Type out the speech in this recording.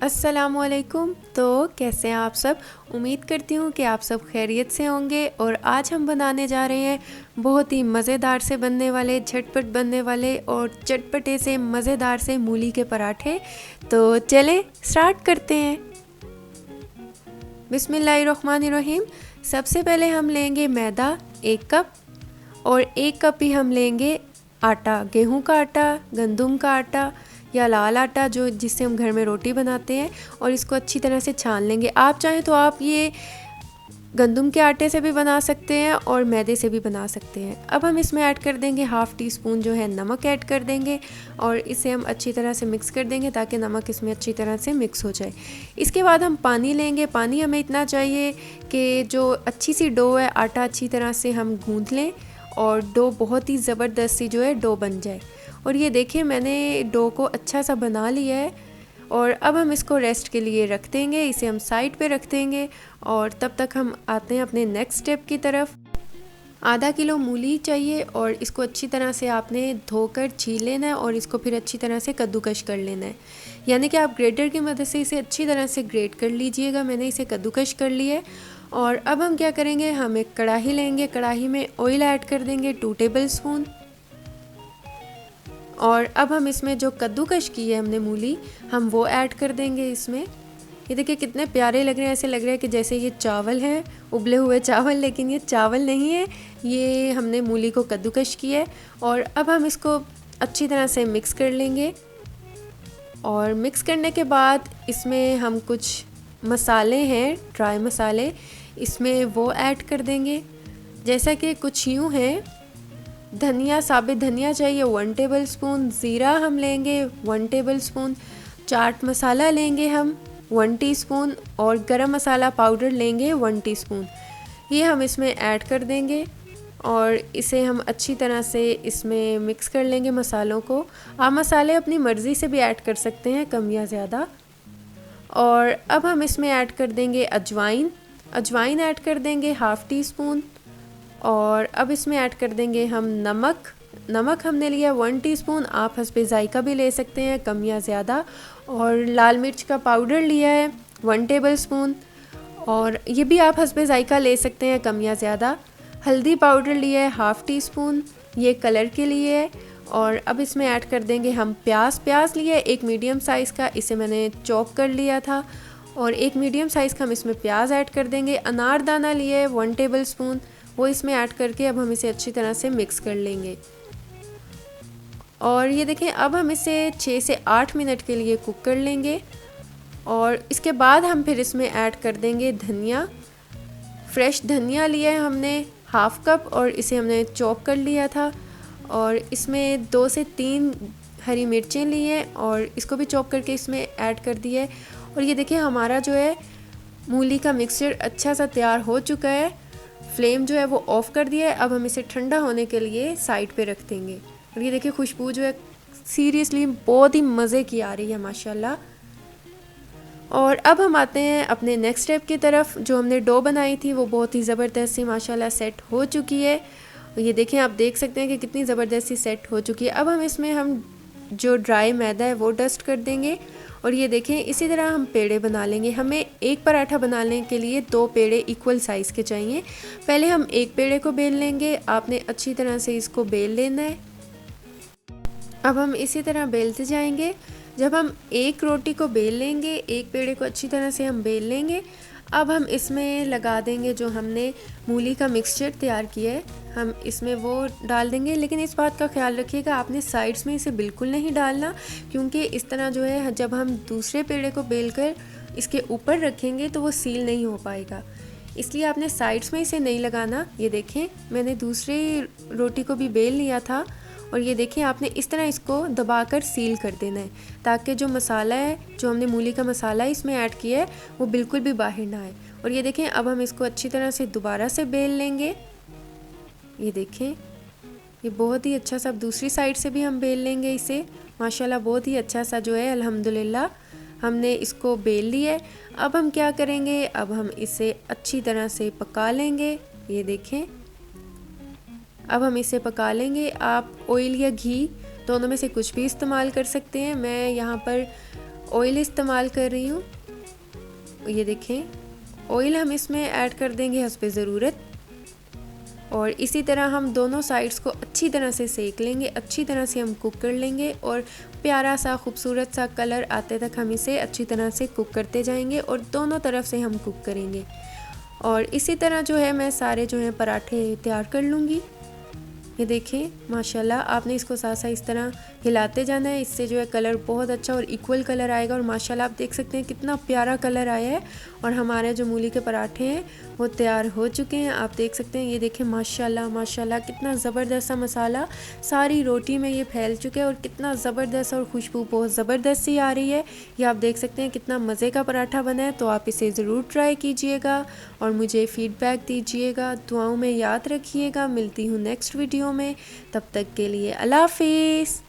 अस्सलामुअलैकुम। तो कैसे हैं आप सब? उम्मीद करती हूँ कि आप सब खैरियत से होंगे। और आज हम बनाने जा रहे हैं बहुत ही मज़ेदार से बनने वाले, झटपट बनने वाले और चटपटे से मज़ेदार से मूली के पराठे। तो चलें स्टार्ट करते हैं। बिस्मिल्लाहिर्रहमानिर्रहीम। सबसे पहले हम लेंगे मैदा 1 कप और 1 कप ही हम लेंगे आटा, गेहूं का आटा, गंदम का आटा या लाल आटा जो जिससे हम घर में रोटी बनाते हैं। और इसको अच्छी तरह से छान लेंगे। आप चाहें तो आप ये गंदम के आटे से भी बना सकते हैं और मैदे से भी बना सकते हैं। अब हम इसमें ऐड कर देंगे हाफ़ टी स्पून जो है नमक ऐड कर देंगे और इसे हम अच्छी तरह से मिक्स कर देंगे ताकि नमक इसमें अच्छी तरह से मिक्स हो जाए। इसके बाद हम पानी लेंगे। पानी हमें इतना चाहिए कि जो अच्छी सी डो है, आटा अच्छी तरह से हम गूँथ लें और डो बहुत ही ज़बरदस्त सी जो है डो बन जाए। और ये देखिए मैंने डो को अच्छा सा बना लिया है और अब हम इसको रेस्ट के लिए रख देंगे। इसे हम साइड पे रख देंगे और तब तक हम आते हैं अपने नेक्स्ट स्टेप की तरफ। आधा किलो मूली चाहिए और इसको अच्छी तरह से आपने धोकर छील लेना है और इसको फिर अच्छी तरह से कद्दूकश कर लेना है। यानी कि आप ग्रेटर की मदद से इसे अच्छी तरह से ग्रेट कर लीजिएगा। मैंने इसे कद्दूकश कर लिया है। और अब हम क्या करेंगे, हम एक कढ़ाई लेंगे। कढ़ाई में ऑयल ऐड कर देंगे 2 टेबल स्पून। और अब हम इसमें जो कद्दूकश की है हमने मूली, हम वो ऐड कर देंगे इसमें। ये देखिए कितने प्यारे लग रहे हैं। ऐसे लग रहा है कि जैसे ये चावल हैं, उबले हुए चावल, लेकिन ये चावल नहीं है, ये हमने मूली को कद्दूकश किया है। और अब हम इसको अच्छी तरह से मिक्स कर लेंगे। और मिक्स करने के बाद इसमें हम कुछ मसाले हैं, ड्राई मसाले, इसमें वो ऐड कर देंगे। जैसा कि कुछ यूँ हैं, धनिया, साबित धनिया चाहिए 1 टेबल स्पून, ज़ीरा हम लेंगे 1 टेबल स्पून, चाट मसाला लेंगे हम 1 टीस्पून और गरम मसाला पाउडर लेंगे 1 टीस्पून। ये हम इसमें ऐड कर देंगे और इसे हम अच्छी तरह से इसमें मिक्स कर लेंगे मसालों को। आप मसाले अपनी मर्ज़ी से भी ऐड कर सकते हैं, कम या ज़्यादा। और अब हम इसमें ऐड कर देंगे अजवाइन। अजवाइन ऐड कर देंगे हाफ़ टी स्पून। और अब इसमें ऐड कर देंगे हम नमक। नमक हमने लिया 1 टीस्पून, आप हस्बे ज़ायका भी ले सकते हैं, कम या ज़्यादा। और लाल मिर्च का पाउडर लिया है 1 टेबल स्पून और ये भी आप हस्बे ज़ायका ले सकते हैं, कम या ज़्यादा। हल्दी पाउडर लिया है हाफ़ टी स्पून, ये कलर के लिए है। और अब इसमें ऐड कर देंगे हम प्याज लिया है 1 मीडियम साइज़ का, इसे मैंने चॉप कर लिया था। और 1 मीडियम साइज़ का हम इसमें प्याज ऐड कर देंगे। अनारदाना लिया है 1 टेबल स्पून, वो इसमें ऐड करके अब हम इसे अच्छी तरह से मिक्स कर लेंगे। और ये देखें अब हम इसे 6 से 8 मिनट के लिए कुक कर लेंगे। और इसके बाद हम फिर इसमें ऐड कर देंगे धनिया। फ्रेश धनिया लिया है हमने हाफ़ कप और इसे हमने चॉप कर लिया था। और इसमें 2 से 3 हरी मिर्चें ली हैं और इसको भी चॉप करके इसमें ऐड कर दिया है। और ये देखिए हमारा जो है मूली का मिक्सचर अच्छा सा तैयार हो चुका है। फ्लेम जो है वो ऑफ़ कर दिया है। अब हम इसे ठंडा होने के लिए साइड पे रख देंगे। और ये देखिए खुशबू जो है सीरियसली बहुत ही मज़े की आ रही है माशाल्लाह। और अब हम आते हैं अपने नेक्स्ट स्टेप की तरफ। जो हमने डो बनाई थी वो बहुत ही ज़बरदस्त सी माशाल्लाह सेट हो चुकी है। और ये देखें, आप देख सकते हैं कि कितनी ज़बरदस्त सी सेट हो चुकी है। अब हम इसमें हम जो ड्राई मैदा है वो डस्ट कर देंगे। और ये देखें इसी तरह हम पेड़े बना लेंगे। हमें एक पराठा बनाने के लिए 2 पेड़े इक्वल साइज़ के चाहिए। पहले हम एक पेड़े को बेल लेंगे। आपने अच्छी तरह से इसको बेल लेना है। अब हम इसी तरह बेलते जाएंगे। जब हम एक रोटी को बेल लेंगे, एक पेड़े को अच्छी तरह से हम बेल लेंगे, अब हम इसमें लगा देंगे जो हमने मूली का मिक्सचर तैयार किया है, हम इसमें वो डाल देंगे। लेकिन इस बात का ख्याल रखिएगा आपने साइड्स में इसे बिल्कुल नहीं डालना, क्योंकि इस तरह जो है जब हम दूसरे पेड़े को बेल कर इसके ऊपर रखेंगे तो वो सील नहीं हो पाएगा। इसलिए आपने साइड्स में इसे नहीं लगाना। ये देखें मैंने दूसरी रोटी को भी बेल लिया था और ये देखें आपने इस तरह इसको दबाकर सील कर देना है ताकि जो मसाला है, जो हमने मूली का मसाला इसमें ऐड किया है, वो बिल्कुल भी बाहर ना आए। और ये देखें अब हम इसको अच्छी तरह से दोबारा से बेल लेंगे। ये देखें ये बहुत ही अच्छा सा, दूसरी साइड से भी हम बेल लेंगे इसे। माशाल्लाह बहुत ही अच्छा सा जो है अल्हम्दुलिल्लाह हमने इसको बेल लिया है। अब हम क्या करेंगे, अब हम इसे अच्छी तरह से पका लेंगे। ये देखें अब हम इसे पका लेंगे। आप ऑयल या घी दोनों में से कुछ भी इस्तेमाल कर सकते हैं। मैं यहाँ पर ऑयल इस्तेमाल कर रही हूँ। ये देखें, ऑयल हम इसमें ऐड कर देंगे हस्बे ज़रूरत। और इसी तरह हम दोनों साइड्स को अच्छी तरह से सेक लेंगे, अच्छी तरह से हम कुक कर लेंगे और प्यारा सा खूबसूरत सा कलर आते तक हम इसे अच्छी तरह से कुक करते जाएंगे और दोनों तरफ से हम कुक करेंगे। और इसी तरह जो है मैं सारे जो है पराठे तैयार कर लूँगी। ये देखें माशाल्लाह, आपने इसको साथ साथ इस तरह हिलाते जाना है, इससे जो है कलर बहुत अच्छा और इक्वल कलर आएगा। और माशाल्लाह आप देख सकते हैं कितना प्यारा कलर आया है और हमारे जो मूली के पराठे हैं वो तैयार हो चुके हैं। आप देख सकते हैं, ये देखें माशाल्लाह माशाल्लाह कितना ज़बरदस्त सा मसाला सारी रोटी में ये फैल चुका है और कितना ज़बरदस्त और खुशबू बहुत ज़बरदस्त सी आ रही है। ये आप देख सकते हैं कितना मज़े का पराठा बना है। तो आप इसे ज़रूर ट्राई कीजिएगा और मुझे फ़ीडबैक दीजिएगा, दुआओं में याद रखिएगा। मिलती हूँ नेक्स्ट वीडियो में, तब तक के लिए अल्लाह हाफिज़।